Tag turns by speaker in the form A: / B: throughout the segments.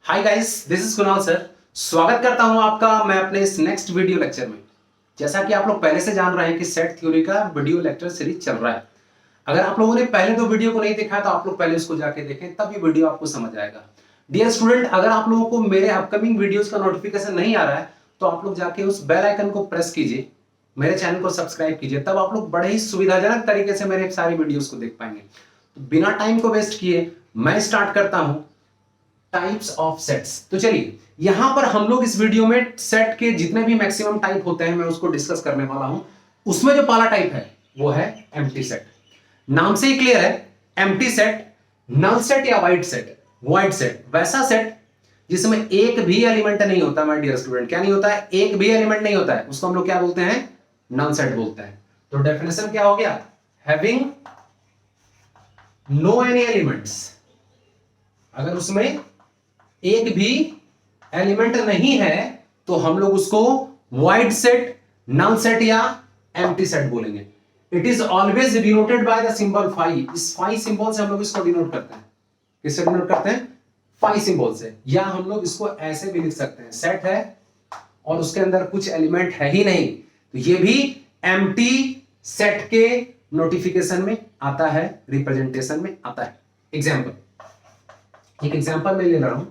A: Hi guys, this is Kunal sir. स्वागत करता हूं आपका मैं अपने इस नेक्स्ट वीडियो लेक्चर में। जैसा कि आप लोग पहले से जान रहे हैं कि सेट थ्योरी का वीडियो लेक्चर सीरीज चल रहा है। अगर आप लोगों ने पहले दो वीडियो को नहीं देखा तो आप लोग पहले उसको जाके देखें, तब ये वीडियो आपको समझ आएगा। डियर स्टूडेंट, अगर आप लोगों को मेरे अपकमिंग वीडियोस का नोटिफिकेशन नहीं आ रहा है तो आप लोग जाके उस बेल आइकन को प्रेस कीजिए, मेरे चैनल को सब्सक्राइब कीजिए, तब आप लोग बड़े ही सुविधाजनक तरीके से मेरे सारी वीडियोस को देख पाएंगे। तो बिना टाइम को वेस्ट किए मैं स्टार्ट करता हूं टाइप्स ऑफ सेट्स। तो चलिए, यहां पर हम लोग इस वीडियो में सेट के जितने भी मैक्सिमम टाइप होते हैं मैं उसको डिस्कस करने वाला हूं। उसमें जो पहला टाइप है वो है एम्प्टी सेट। नाम से ही क्लियर है, एम्प्टी सेट, नल सेट या वाइड सेट। वाइड सेट वैसा सेट जिसमें एक भी एलिमेंट नहीं होता। माय डियर स्टूडेंट, क्या नहीं होता है? एक भी एलिमेंट नहीं होता है, उसको हम लोग क्या बोलते हैं? नल सेट बोलते हैं। तो डेफिनेशन क्या हो गया? Having no any elements. अगर उसमें एक भी एलिमेंट नहीं है तो हम लोग उसको वाइड सेट, नल सेट या एम्प्टी सेट बोलेंगे। It is always denoted by the symbol phi. इस फाई सिंबल से हम लोग इसको डिनोट करते हैं। किससे डिनोट करते हैं? फाई सिंबल से। या हम लोग इसको ऐसे भी लिख सकते हैं, सेट है और उसके अंदर कुछ एलिमेंट है ही नहीं तो ये भी एम्प्टी सेट के नोटिफिकेशन में आता है, रिप्रेजेंटेशन में आता है। एग्जाम्पल, एक एग्जाम्पल में ले रहा हूं।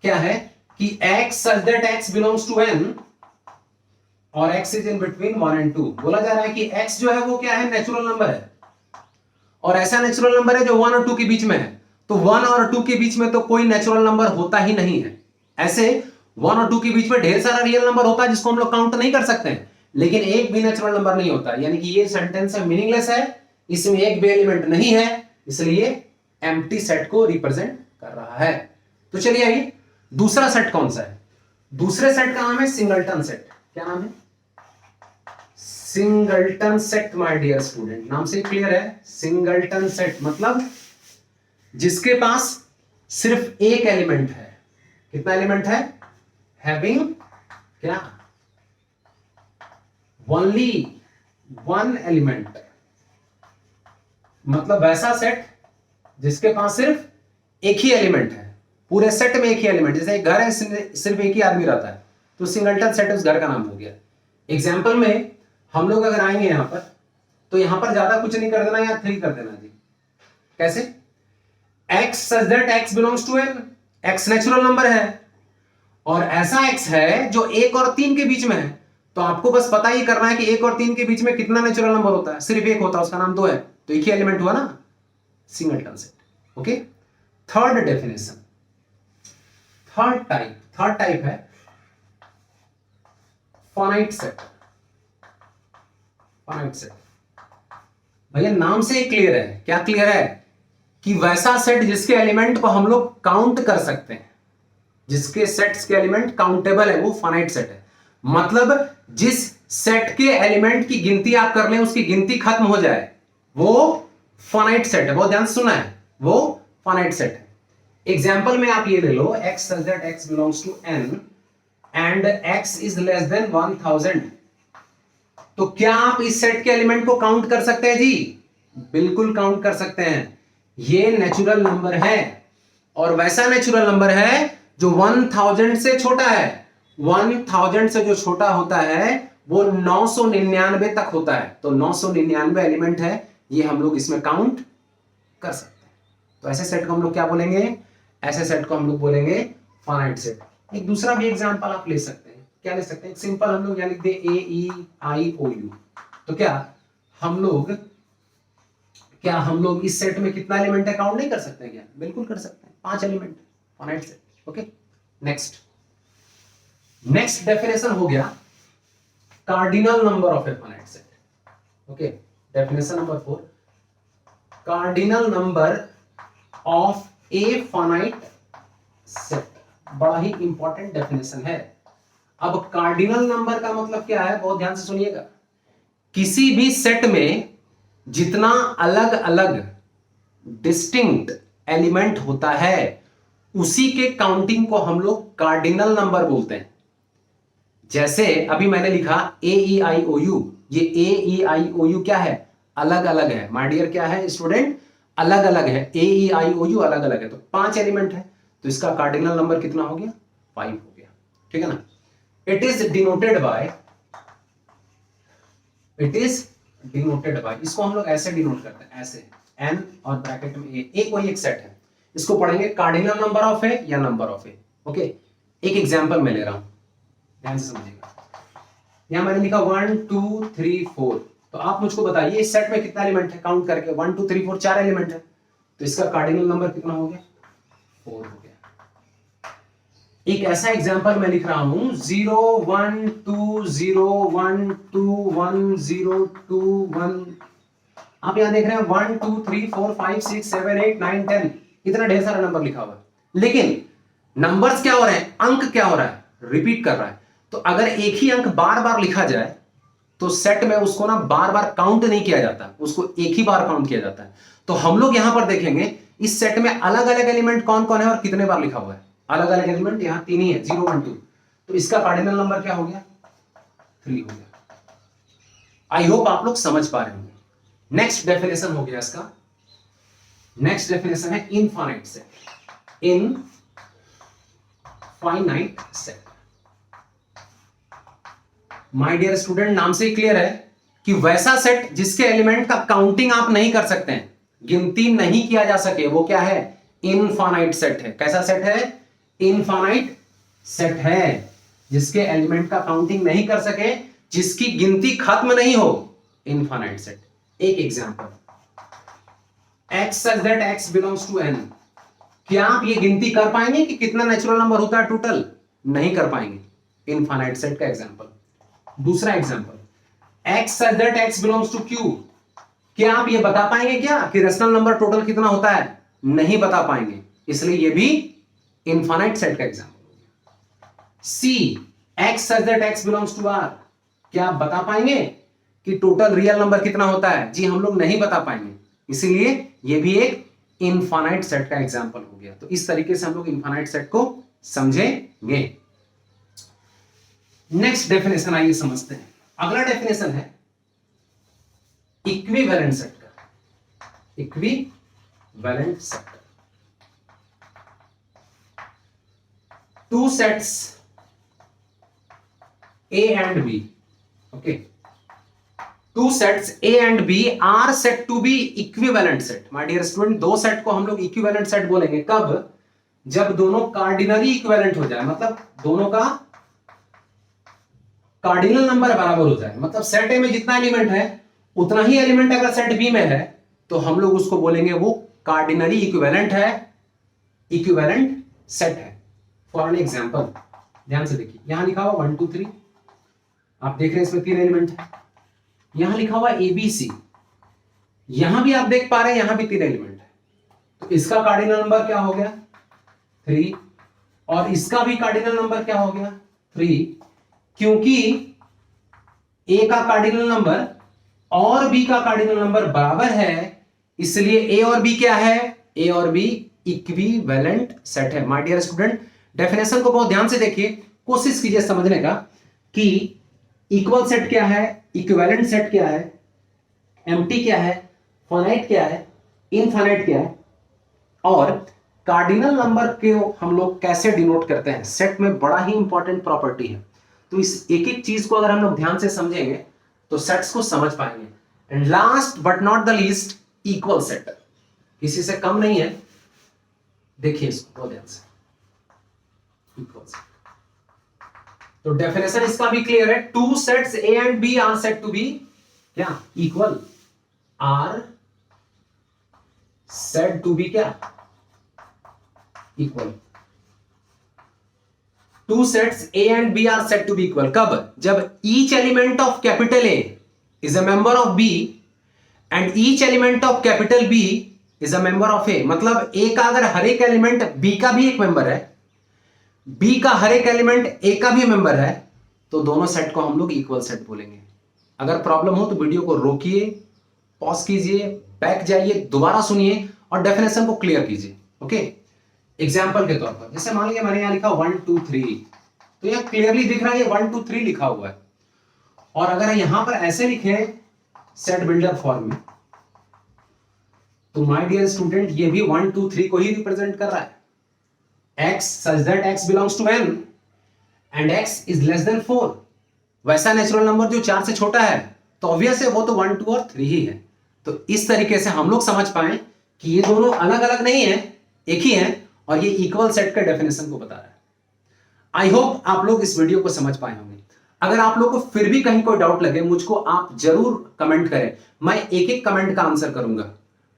A: क्या है कि x such that x belongs to n और x is in between 1 and 2। बोला जा रहा है कि x जो है वो क्या है? नेचुरल नंबर है और ऐसा नेचुरल नंबर है जो 1 और 2 के बीच में है। तो 1 और 2 के बीच में तो कोई नेचुरल नंबर होता ही नहीं है। ऐसे 1 और 2 के बीच में ढेर सारा रियल नंबर होता है जिसको हम लोग काउंट नहीं कर सकते हैं, लेकिन एक भी नेचुरल नंबर नहीं होता। यानी कि ये सेंटेंस मीनिंगलेस है, इसमें एक भी एलिमेंट नहीं है, इसलिए एम्प्टी सेट को रिप्रेजेंट कर रहा है। तो चलिए आइए, दूसरा सेट कौन सा है? दूसरे सेट का नाम है सिंगलटन सेट। क्या नाम है? Singleton set. My dear student, नाम से क्लियर है, सिंगलटन सेट मतलब जिसके पास सिर्फ एक एलिमेंट है। कितना एलिमेंट है? हैविंग क्या? Only one element. मतलब वैसा सेट जिसके पास सिर्फ एक ही एलिमेंट है, पूरे सेट में एक ही एलिमेंट। जैसे एक घर है, सिर्फ एक ही आदमी रहता है तो सिंगलटन सेट उस घर का नाम हो गया। एग्जाम्पल में हम लोग अगर आएंगे यहां पर तो यहां पर ज्यादा कुछ नहीं कर देना, या 3 कर देना जी। कैसे? x such that x belongs to n। x natural number है और ऐसा x है जो 1 और 3 के बीच में है। तो आपको बस पता ही करना है कि 1 और 3 के बीच में कितना नेचुरल नंबर होता है। सिर्फ एक होता है, उसका नाम 2 है, तो एक ही एलिमेंट हुआ ना, singleton set. Okay, third definition, third type है फाइनाइट सेट। फाइनाइट सेट भैया नाम से ही क्लियर है। क्या क्लियर है? कि वैसा सेट जिसके एलिमेंट को हम लोग काउंट कर सकते हैं, जिसके सेट्स के एलिमेंट काउंटेबल है, वो फाइनाइट सेट है। मतलब जिस सेट के एलिमेंट की गिनती आप कर लें, उसकी गिनती खत्म हो जाए, वो फाइनाइट सेट है। बहुत ध्यान से सुना है, वो फाइनाइट सेट है। एग्जाम्पल में आप ये ले लो, x such that x belongs to n and x is less than 1000। तो क्या आप इस सेट के एलिमेंट को काउंट कर सकते हैं जी? बिल्कुल काउंट कर सकते हैं। ये नेचुरल नंबर है और वैसा नेचुरल नंबर है जो 1000 से छोटा है। 1000 से जो छोटा होता है वो 999 तक होता है। तो 999 एलिमेंट है, ये हम लोग इसमें काउंट कर सकते हैं। तो ऐसे सेट को हम लोग क्या बोलेंगे? ऐसे सेट को हम लोग बोलेंगे फाइनाइट सेट। एक दूसरा भी एग्जांपल आप ले सकते हैं। क्या ले सकते हैं? एक सिंपल हम लोग यहां लिख दे AEIOU। तो क्या हम लोग इस सेट में कितना एलिमेंट है काउंट नहीं कर सकते हैं क्या? बिल्कुल कर सकते हैं, 5 element, finite set. Okay, next definition हो गया cardinal number of a finite set. Okay, definition number 4, cardinal number of a finite set. बड़ा ही इंपॉर्टेंट डेफिनेशन है। अब कार्डिनल नंबर का मतलब क्या है? बहुत ध्यान से सुनिएगा। किसी भी सेट में जितना अलग अलग डिस्टिंक्ट एलिमेंट होता है उसी के काउंटिंग को हम लोग कार्डिनल नंबर बोलते हैं। जैसे अभी मैंने लिखा AEIOU, ये AEIOU क्या है? अलग अलग है। माय डियर क्या है स्टूडेंट? अलग अलग है। AEIOU अलग अलग है, तो 5 एलिमेंट है। तो इसका कार्डिनल नंबर कितना हो गया? 5 हो गया। ठीक है ना? इट इज डिनोटेड बाय, इसको हम लोग ऐसे डिनोट करते हैं, ऐसे n और ब्रैकेट में a कोई एक सेट है, इसको पढ़ेंगे कार्डिनल नंबर ऑफ ए या नंबर ऑफ ए। ओके, एक एग्जांपल मैं ले रहा हूं, ध्यान से समझिएगा। यहां मैंने लिखा 1 2 3 4, तो आप मुझको बताइए इस सेट में कितना एलिमेंट है, काउंट करके 1 2 3 4 4 एलिमेंट है, तो इसका कार्डिनल नंबर कितना हो गया? 4 हो गया। एक ऐसा एग्जांपल मैं लिख रहा हूं 0 1 2 0 1 2 1 0 2 1, आप यहां देख रहे हैं 1 2 3 4 5 6 7 8 9 10, इतना ढेर सारा नंबर लिखा हुआ है, लेकिन नंबर्स क्या हो रहे हैं, अंक क्या हो रहा है, रिपीट कर रहा है। तो अगर एक ही अंक बार बार लिखा जाए तो सेट में उसको ना बार बार काउंट नहीं किया जाता, उसको एक ही बार काउंट किया जाता है। तो हम लोग यहां पर देखेंगे इस सेट में अलग अलग एलिमेंट कौन कौन है और कितने बार लिखा हुआ है। अलग अलग एलिमेंट यहां 3 ही है, 0 1 2, तो इसका कार्डिनल नंबर क्या हो गया? 3 हो गया। आई होप आप लोग समझ पा रहे होंगे। नेक्स्ट डेफिनेशन हो गया इसका, नेक्स्ट डेफिनेशन है infinite set. Infinite set, my dear student, नाम से ही क्लियर है कि वैसा सेट जिसके एलिमेंट का काउंटिंग आप नहीं कर सकते हैं, गिनती नहीं किया जा सके, वो क्या है? इनफाइनाइट सेट है। कैसा सेट है? इनफाइनाइट सेट है, जिसके एलिमेंट का काउंटिंग नहीं कर सके, जिसकी गिनती खत्म नहीं हो, इनफाइनाइट सेट। एक example, x such that x belongs to n, क्या आप ये गिनती कर पाएंगे कि कितना नेचुरल नंबर होता है टोटल? नहीं कर पाएंगे, इनफाइनाइट सेट का एग्जांपल। दूसरा example, x such that x belongs to q, क्या आप ये बता पाएंगे क्या कि रेशनल नंबर टोटल कितना होता है? नहीं बता पाएंगे, इसलिए ये भी इनफाइनाइट सेट का एग्जांपल हो गया। c x such that x belongs to r, क्या आप बता पाएंगे कि टोटल रियल नंबर कितना होता है? जी हम लोग नहीं बता पाएंगे, इसीलिए ये भी एक इनफाइनाइट सेट का एग्जांपल हो गया। तो इस तरीके से हम लोग इनफाइनाइट सेट को समझेंगे। नेक्स्ट डेफिनेशन आइए समझते हैं। अगला डेफिनेशन है इक्विवेलेंट सेट का। Equivalent set, two sets A and B, okay, two sets A and B are said to be equivalent set। my dear student, दो सेट को हम लोग इक्विवेलेंट सेट बोलेंगे कब? जब दोनों कार्डिनली इक्विवेलेंट हो जाए, मतलब दोनों का कार्डिनल नंबर बराबर हो जाए। मतलब सेट ए में जितना एलिमेंट है उतना ही एलिमेंट अगर सेट बी में है तो हम लोग उसको बोलेंगे वो कार्डिनली इक्विवेलेंट है, इक्विवेलेंट सेट है। फॉर एन एग्जांपल, ध्यान से देखिए, यहां लिखा हुआ 1 2 3, आप देख रहे हैं इसमें 3 एलिमेंट है। यहां लिखा हुआ ABC, यहां भी आप देख पा रहे हैं यहां भी 3 एलिमेंट है, तो इसका कार्डिनल नंबर क्या हो गया? 3, और इसका भी कार्डिनल नंबर क्या हो गया? 3, क्योंकि A का कार्डिनल नंबर और B का कार्डिनल नंबर बराबर है, इसलिए A और B क्या है? A और B इक्विवेलेंट सेट है। माय डियर स्टूडेंट, डेफिनेशन को बहुत ध्यान से देखिए, कोशिश कीजिए समझने का कि इक्वल सेट क्या है, इक्विवेलेंट सेट क्या है, एम्प्टी क्या है, फाइनाइट क्या है, इनफाइनाइट क्या है, और कार्डिनल नंबर को हम लोग कैसे डिनोट करते हैं। सेट में बड़ा ही इंपॉर्टेंट प्रॉपर्टी है, तो इस एक एक चीज को अगर हम लोग ध्यान से समझेंगे तो सेट्स को समझ पाएंगे। And last but not the least, equal set, किसी से कम नहीं है, देखिए इसको बहुत ध्यान से। इक्वल सेट, तो डेफिनेशन इसका भी क्लियर है, two sets A and B are said to be क्या? Equal, are said to be क्या? Equal. Two sets A and B are said to be equal कब? जब each element of capital A is a member of B and each element of capital B is a member of A. मतलब A का अगर हर एक element B का भी एक member है, बी का हर एक एलिमेंट ए का भी मेंबर है, तो दोनों सेट को हम लोग इक्वल सेट बोलेंगे। अगर प्रॉब्लम हो तो वीडियो को रोकिए, पॉज कीजिए, बैक जाइए, दोबारा सुनिए और डेफिनेशन को क्लियर कीजिए। ओके, एग्जाम्पल के तौर पर जैसे मान लिया मैंने यहां लिखा 1 2 3, तो यहां क्लियरली दिख रहा है ये 1 2 3 लिखा हुआ है, और अगर यहां पर ऐसे लिखे सेट बिल्डर फॉर्म में, तो माय डियर स्टूडेंट ये भी 1 2 3 को ही रिप्रेजेंट कर रहा है। x such that x belongs to n and x is less than 4, वैसा नेचुरल नंबर जो 4 से छोटा है तो ऑब्वियस है वो तो 1, 2 और 3 ही है। तो इस तरीके से हम लोग समझ पाए कि ये दोनों अलग अलग नहीं है, एक ही है, और ये इक्वल सेट का डेफिनेशन को बता रहा है। आई होप आप लोग इस वीडियो को समझ पाए होंगे। अगर आप लोग को फिर भी कहीं कोई डाउट लगे मुझको आप जरूर कमेंट करें, मैं एक एक कमेंट का आंसर करूंगा।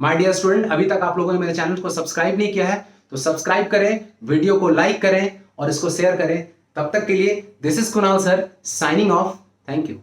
A: माय डियर स्टूडेंट, अभी तक आप लोगों ने मेरे चैनल को सब्सक्राइब नहीं किया है तो सब्सक्राइब करें, वीडियो को लाइक करें और इसको शेयर करें। तब तक के लिए this is Kunal sir signing off. Thank you.